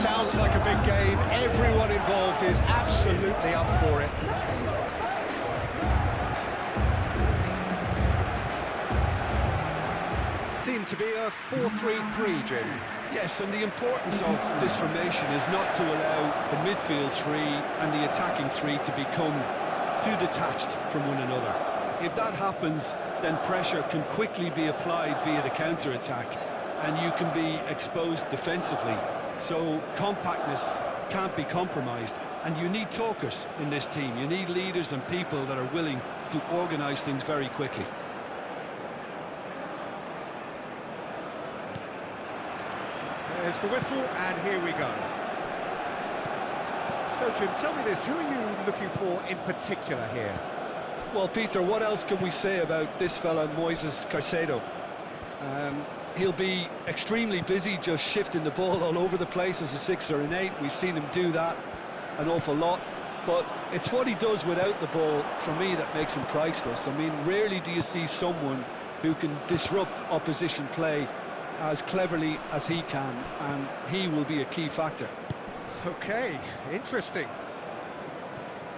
sounds like a big game. Everyone involved is absolutely up for it. Seemed to be a 4-3-3, Jim. Yes, and the importance of this formation is not to allow the midfield three and the attacking three to become too detached from one another. If that happens, then pressure can quickly be applied via the counter-attack, and you can be exposed defensively. So compactness can't be compromised, and you need talkers in this team. You need leaders and people that are willing to organise things very quickly. There's the whistle, and here we go. So, Jim, tell me this, who are you looking for in particular here? Well, Peter, what else can we say about this fella, Moises Caicedo? He'll be extremely busy just shifting the ball all over the place as a 6 or an 8. We've seen him do that an awful lot. But it's what he does without the ball, for me, that makes him priceless. I mean, rarely do you see someone who can disrupt opposition play as cleverly as he can, and he will be a key factor. Okay, interesting.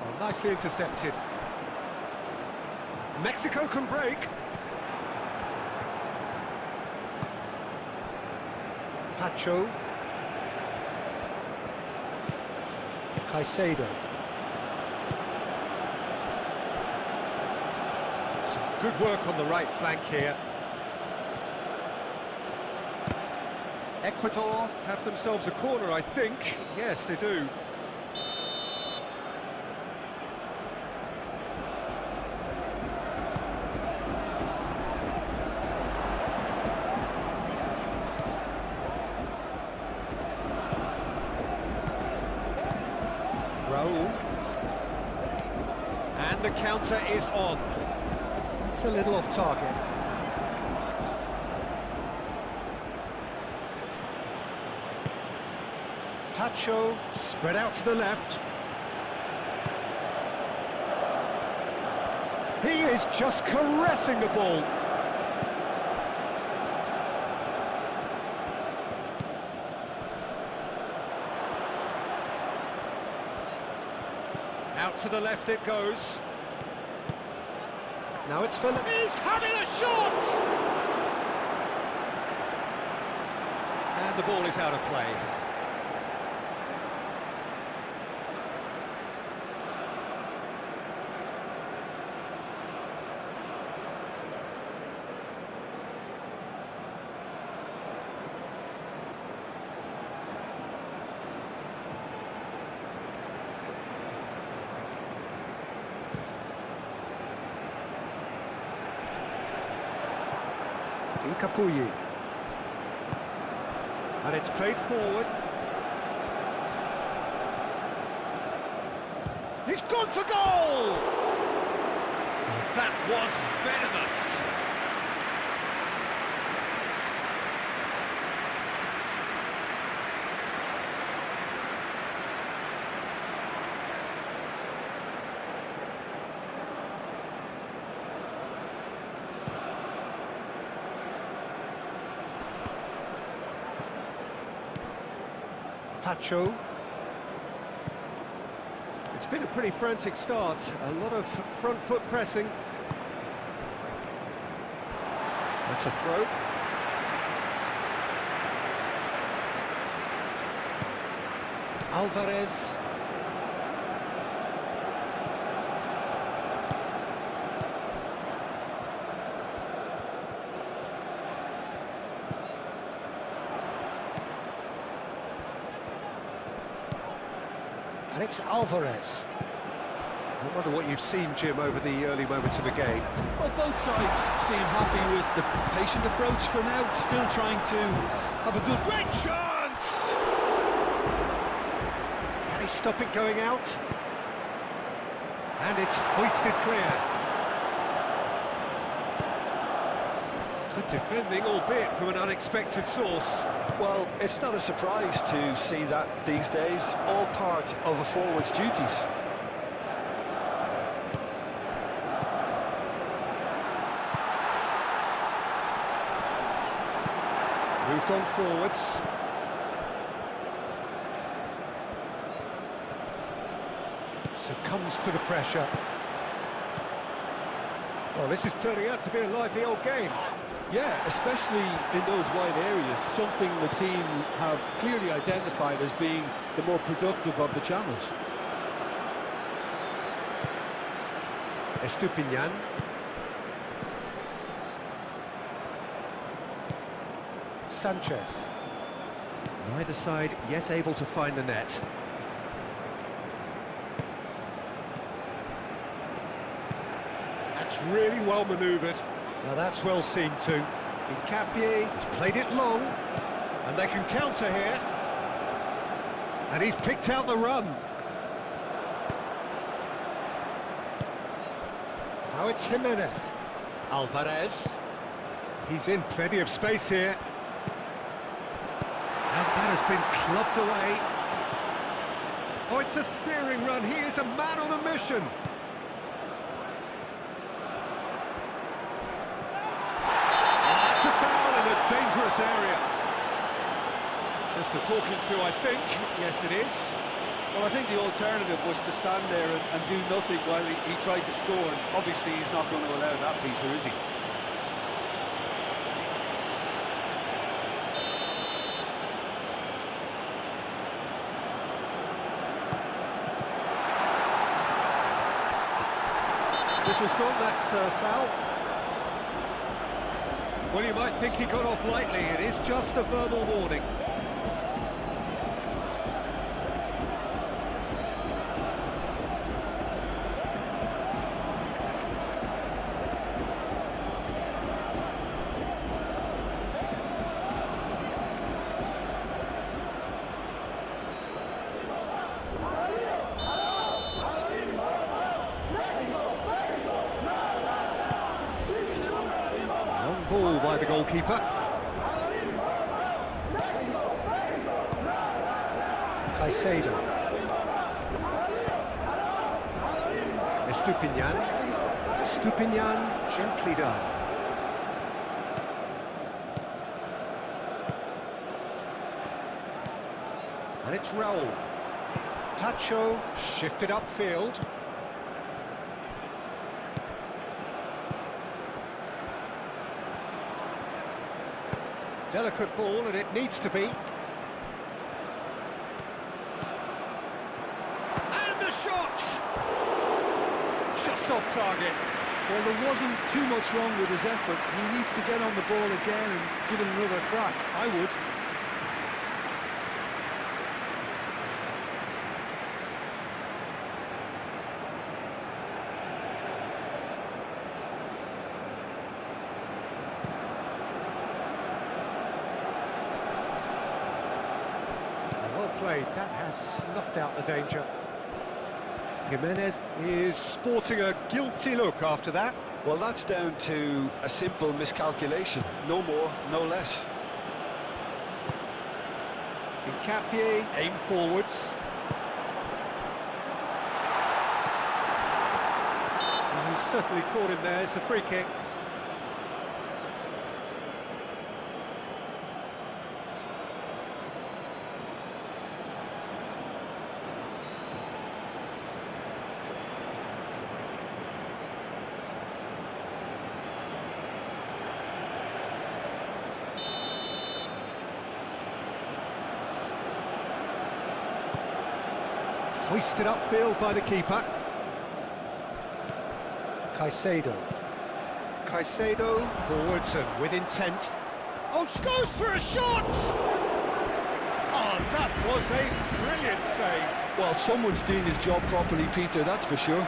Oh, nicely intercepted. Mexico can break. Pacho. Caicedo. Some good work on the right flank here. Ecuador have themselves a corner, I think. Yes, they do. Raul. And the counter is on. It's a little off target. Tacho, spread out to the left. He is just caressing the ball. Out to the left it goes. Now it's Philip. He's having a shot! And the ball is out of play. Incapuyi. And it's played forward. He's gone for goal! That was venomous. Pacho. It's been a pretty frantic start, a lot of front foot pressing. That's a throw. Alvarez. And it's Alvarez. I wonder what you've seen, Jim, over the early moments of the game. Well, both sides seem happy with the patient approach for now, still trying to have a good... Great chance! Can he stop it going out? And it's hoisted clear. Good defending, albeit from an unexpected source. Well, it's not a surprise to see that these days, all part of a forward's duties. Moved on forwards. Succumbs to the pressure. Well, this is turning out to be a lively old game. Yeah, especially in those wide areas, something the team have clearly identified as being the more productive of the channels. Estupinian. Sanchez. Neither side yet able to find the net. That's really well manoeuvred. Now that's well seen too. Hincapié has played it long, and they can counter here. And he's picked out the run. Now it's Jimenez. Alvarez. He's in plenty of space here. And that has been clubbed away. Oh, it's a searing run. He is a man on a mission. That's a foul in a dangerous area. Just a talking to, I think. Yes, it is. Well, I think the alternative was to stand there and do nothing while he tried to score. And obviously, he's not going to allow that, Peter, is he? This has gone, that's foul. Well, you might think he got off lightly. It is just a verbal warning. Ball by the goalkeeper. Caicedo. Estupinian. Estupinian, gently done. And it's Raul. Tacho shifted upfield. Delicate ball, and it needs to be. And the shot! Just off target. Well, there wasn't too much wrong with his effort. He needs to get on the ball again and give it another crack. I would. Played. That has snuffed out the danger. Jimenez is sporting a guilty look after that. Well, that's down to a simple miscalculation. No more, no less. Hincapié, aim forwards. And he's certainly caught him there. It's a free kick. Hoisted upfield by the keeper. Caicedo. Caicedo forwards and with intent. Oh, goes for a shot! Oh, that was a brilliant save. Well, someone's doing his job properly, Peter, that's for sure.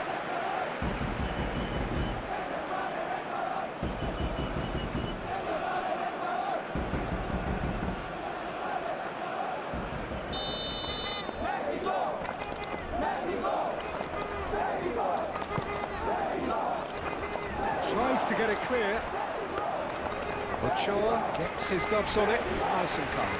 Tries to get it clear. Ochoa gets his gloves on it. Nice and calm.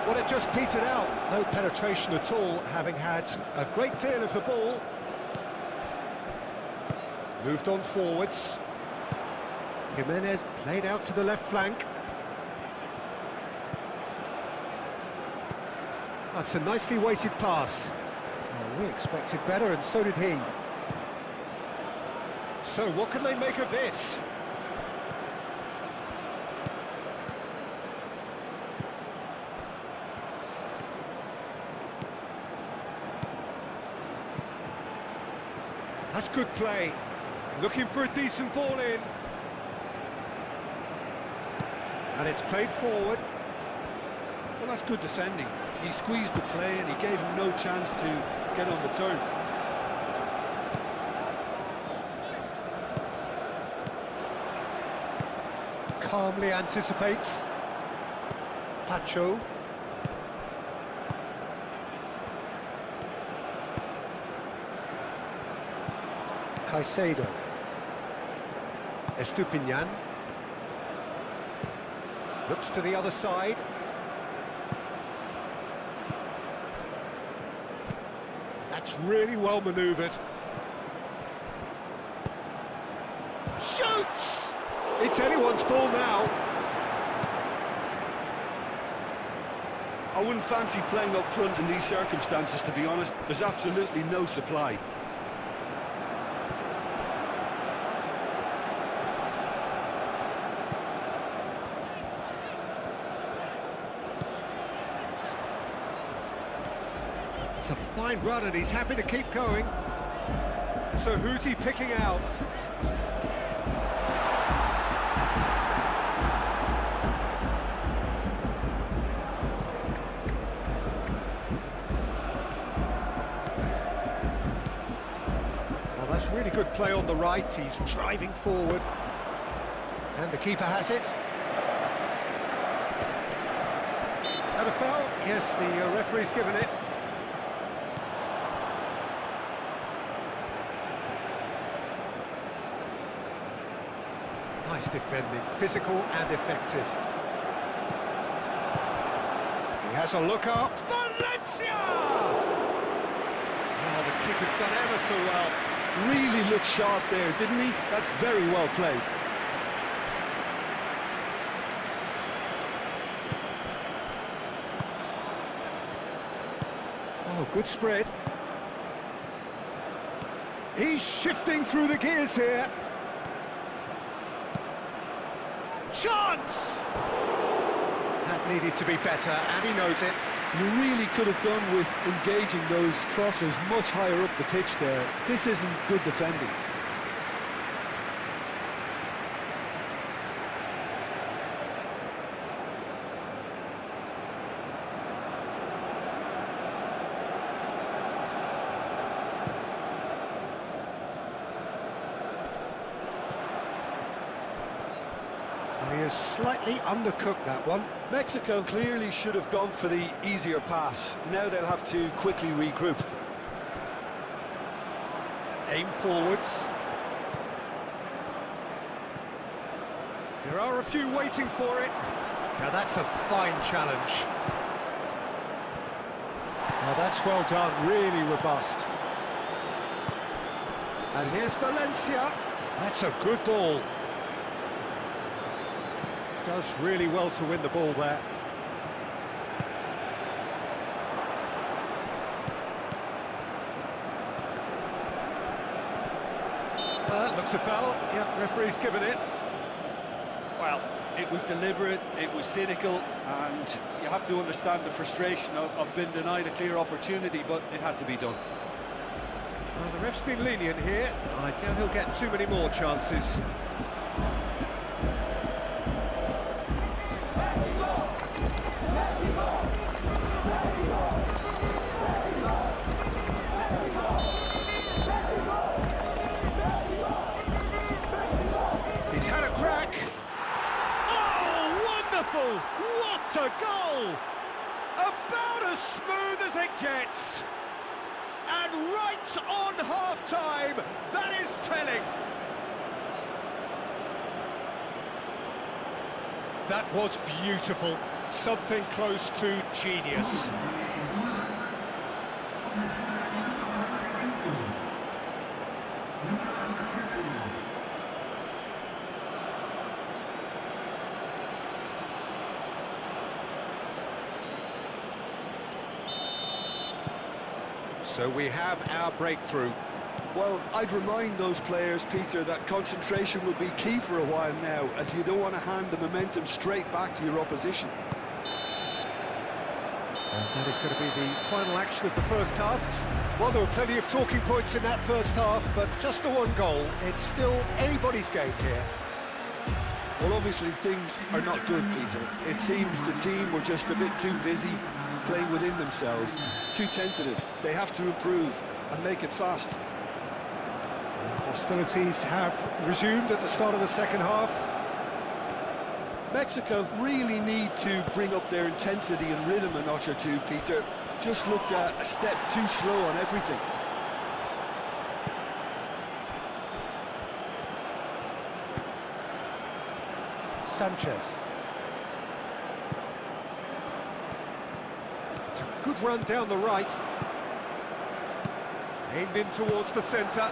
Well, it just petered out. No penetration at all, having had a great deal of the ball. Moved on forwards. Jimenez played out to the left flank. That's a nicely weighted pass. Oh, we expected better, and so did he. So what can they make of this? That's good play. Looking for a decent ball in. And it's played forward. Well, that's good defending. He squeezed the play and he gave him no chance to get on the turn. Calmly anticipates. Pacho. Caicedo. Estupinian. Looks to the other side. That's really well manoeuvred. Shoots! It's anyone's ball now. I wouldn't fancy playing up front in these circumstances, to be honest. There's absolutely no supply. It's a fine run and he's happy to keep going. So who's he picking out? Well, that's really good play on the right. He's driving forward. And the keeper has it. And a foul? Yes, the referee's given it. Nice defending, physical and effective. He has a look up. Valencia! Oh, the keeper's done ever so well. Really looked sharp there, didn't he? That's very well played. Oh, good spread. He's shifting through the gears here. Chance! That needed to be better, and he knows it. You really could have done with engaging those crosses much higher up the pitch there. This isn't good defending. And he has slightly undercooked that one. Mexico clearly should have gone for the easier pass. Now they'll have to quickly regroup. Aim forwards. There are a few waiting for it. Now that's a fine challenge. Now that's well done, really robust. And here's Valencia. That's a good ball. Does really well to win the ball there. Looks a foul. Yeah, referee's given it. Well, it was deliberate, it was cynical, and you have to understand the frustration of being denied a clear opportunity, but it had to be done. Well, the ref's been lenient here. I doubt he'll get too many more chances. He's had a crack. Oh, wonderful! What a goal! About as smooth as it gets. And right on half-time, that is telling. That was beautiful. Something close to genius. So we have our breakthrough. Well, I'd remind those players, Peter, that concentration will be key for a while now, as you don't want to hand the momentum straight back to your opposition. And that is going to be the final action of the first half. Well, there were plenty of talking points in that first half, but just the one goal. It's still anybody's game here. Well, obviously things are not good, Peter. It seems the team were just a bit too busy playing within themselves, too tentative. They have to improve and make it fast. Hostilities have resumed at the start of the second half. Mexico really need to bring up their intensity and rhythm a notch or two, Peter. Just looked a step too slow on everything. Sanchez. It's a good run down the right. Aimed in towards the centre.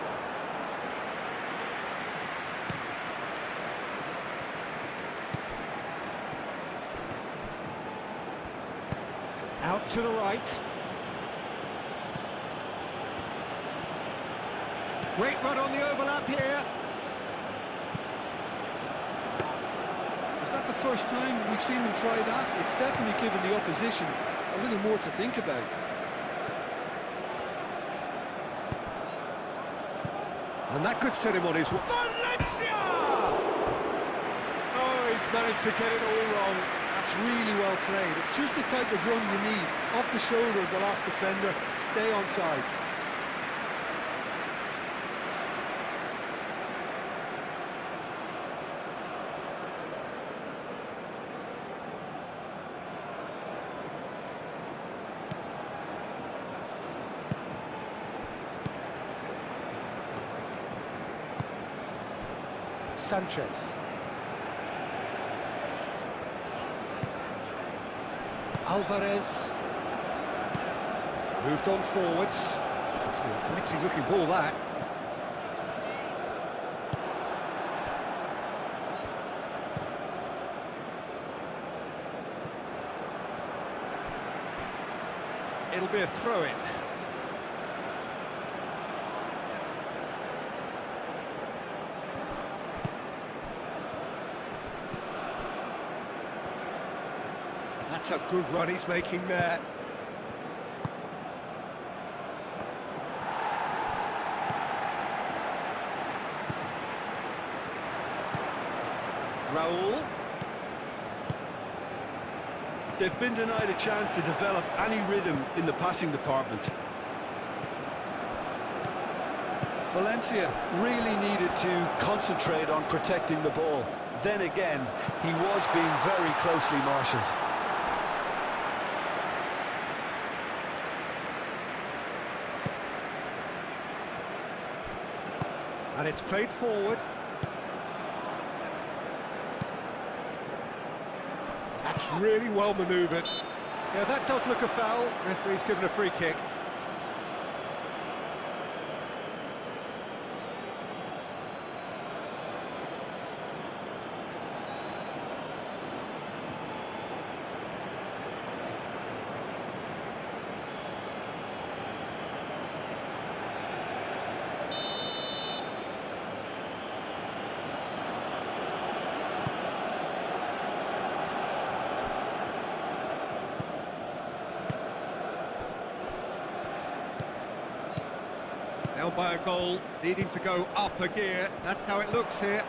Out to the right. Great run on the overlap here. Is that the first time we've seen them try that? It's definitely given the opposition a little more to think about. And that could set him on his... Valencia! Oh, he's managed to get it all wrong. That's really well played. It's just the type of run you need. Off the shoulder of the last defender, stay onside. Sanchez. Alvarez. Moved on forwards. It's a gritty looking ball, that. It'll be a throw-in. That's a good run he's making there. Raul. They've been denied a chance to develop any rhythm in the passing department. Valencia really needed to concentrate on protecting the ball. Then again, he was being very closely marshalled. And it's played forward. That's really well manoeuvred. Yeah, that does look a foul. Referee's given a free kick. Held by a goal, needing to go up a gear. That's how it looks here.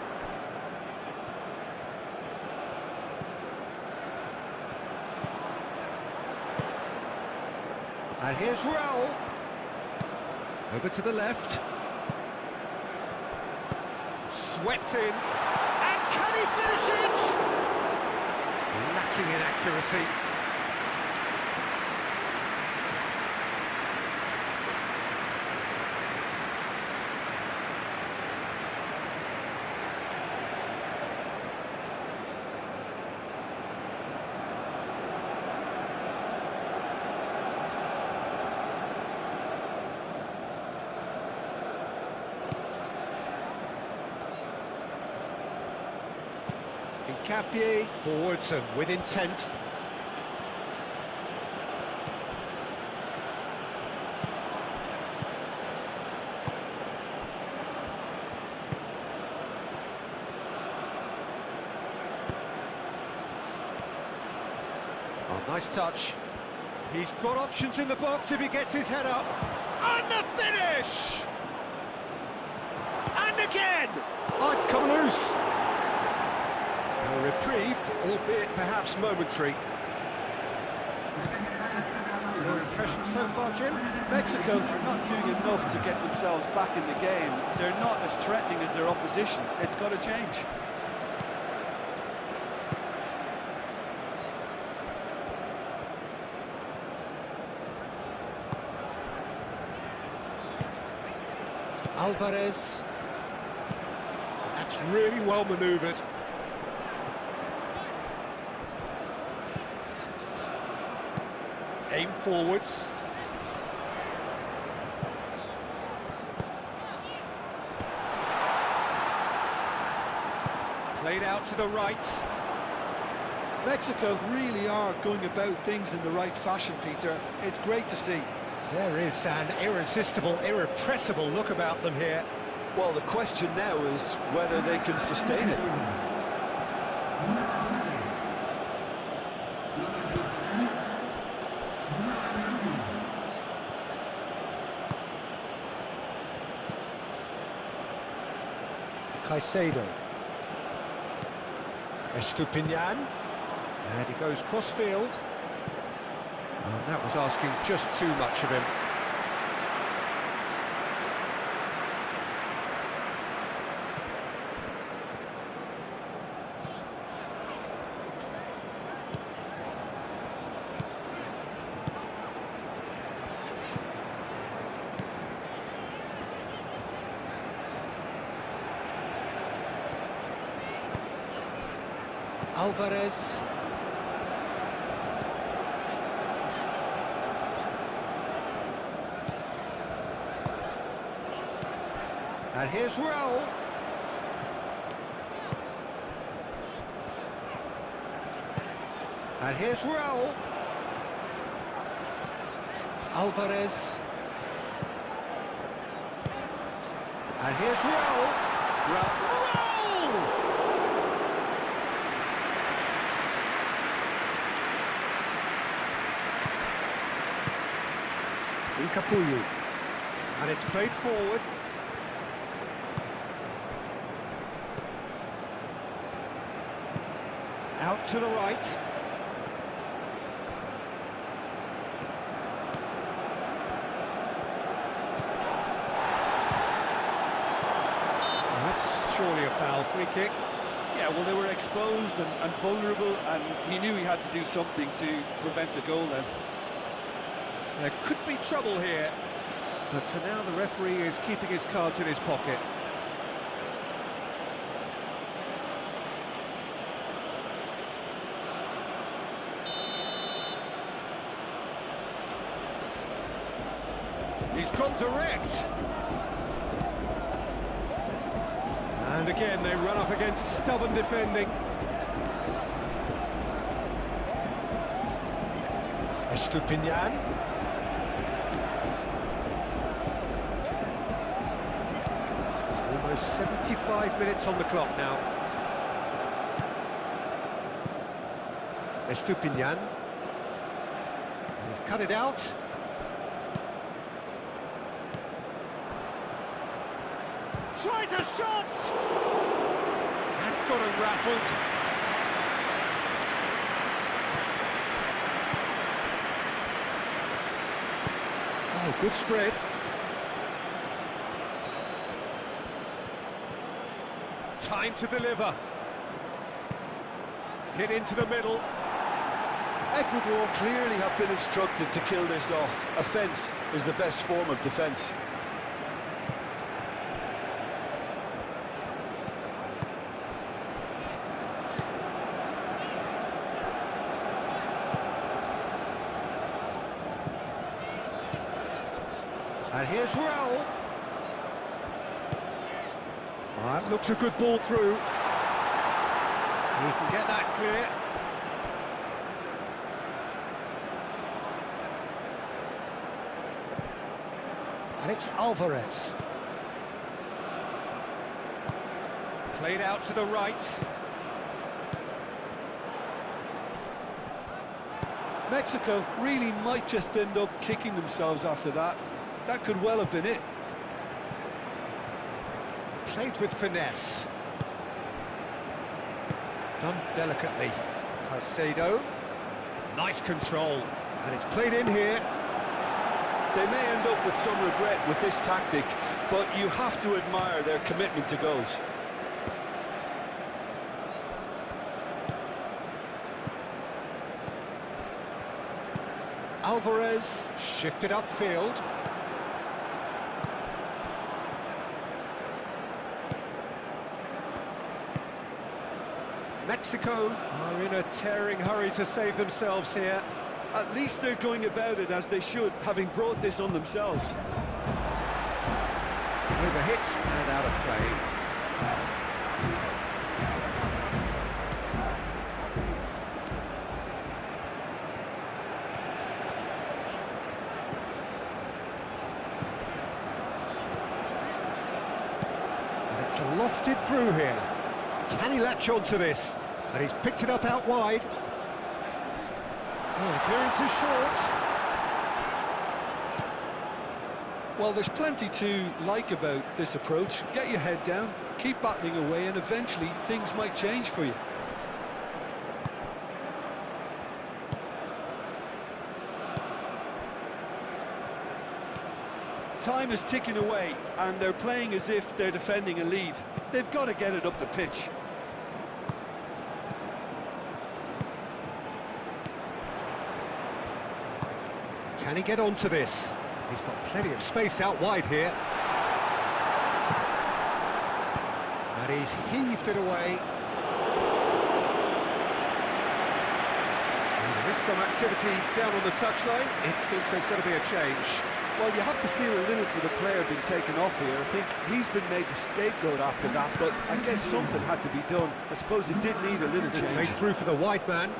And here's Raul. Over to the left. Swept in. And can he finish it? Lacking in accuracy. Capier forwards and with intent. Oh, nice touch. He's got options in the box if he gets his head up. And the finish! And again! Oh, it's come loose. A reprieve, albeit perhaps momentary. Your impression so far, Jim? Mexico are not doing enough to get themselves back in the game. They're not as threatening as their opposition. It's got to change. Alvarez. That's really well manoeuvred. Aim forwards. Played out to the right. Mexico really are going about things in the right fashion, Peter. It's great to see. There is an irresistible, irrepressible look about them here. Well, the question now is whether they can sustain it. Caicedo. Estupinian. And he goes cross-field. And that was asking just too much of him. Alvarez. And here's Raul. And here's Raul. Alvarez. And here's Raul. Raul! Capullo. And it's played forward. Out to the right. That's surely a foul. Free kick. Yeah, well, they were exposed and vulnerable, and he knew he had to do something to prevent a goal then. There could be trouble here, but for now the referee is keeping his cards in his pocket. He's gone direct. And again they run up against stubborn defending. Estupinian. Almost 75 minutes on the clock now. Estupinian. He's cut it out. Tries a shot! That's got him rattled. Oh, good spread. Time to deliver. Hit into the middle. Ecuador clearly have been instructed to kill this off. Offence is the best form of defence. And here's Raul. That looks a good ball through. He can get that clear. And it's Alvarez. Played out to the right. Mexico really might just end up kicking themselves after that. That could well have been it. Played with finesse. Done delicately. Caicedo. Nice control. And it's played in here. They may end up with some regret with this tactic, but you have to admire their commitment to goals. Alvarez shifted upfield. Mexico are in a tearing hurry to save themselves here. At least they're going about it as they should, having brought this on themselves. Overhit and out of play. And it's lofted through here. Can he latch on to this? And he's picked it up out wide. Oh, clearance is short. Well, there's plenty to like about this approach. Get your head down, keep battling away, and eventually things might change for you. Time is ticking away, and they're playing as if they're defending a lead. They've got to get it up the pitch. Can he get onto this? He's got plenty of space out wide here. And he's heaved it away. And there is some activity down on the touchline. It seems there's going to be a change. Well, you have to feel a little for the player being taken off here. I think he's been made the scapegoat after that, but I guess something had to be done. I suppose it did need a little change. Made through for the wide man.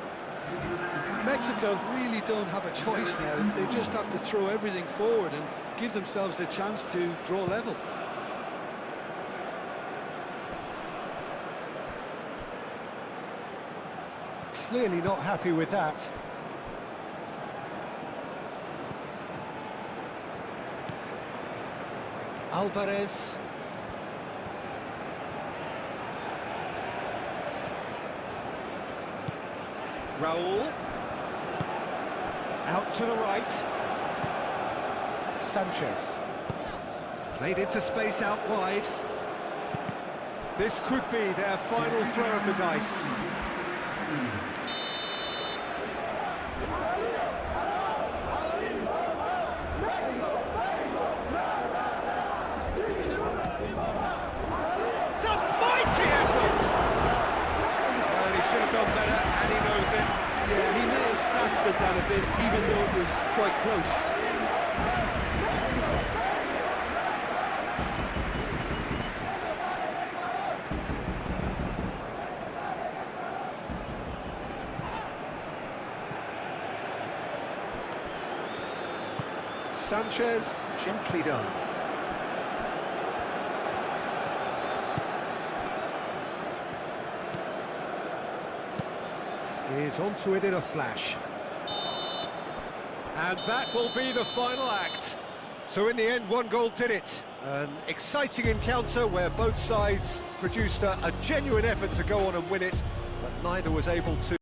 Mexico really don't have a choice now. They just have to throw everything forward and give themselves a chance to draw level. Clearly not happy with that. Alvarez. Raul. Out to the right. Sanchez. Played into space out wide. This could be their final throw of the dice. It's a mighty effort! Well, he should have done better, and he knows it. Yeah, he may have snatched at that a bit, even though it was quite close. Sanchez, gently done. Is onto it in a flash. And that will be the final act. So in the end, one goal did it. An exciting encounter where both sides produced a genuine effort to go on and win it, but neither was able to.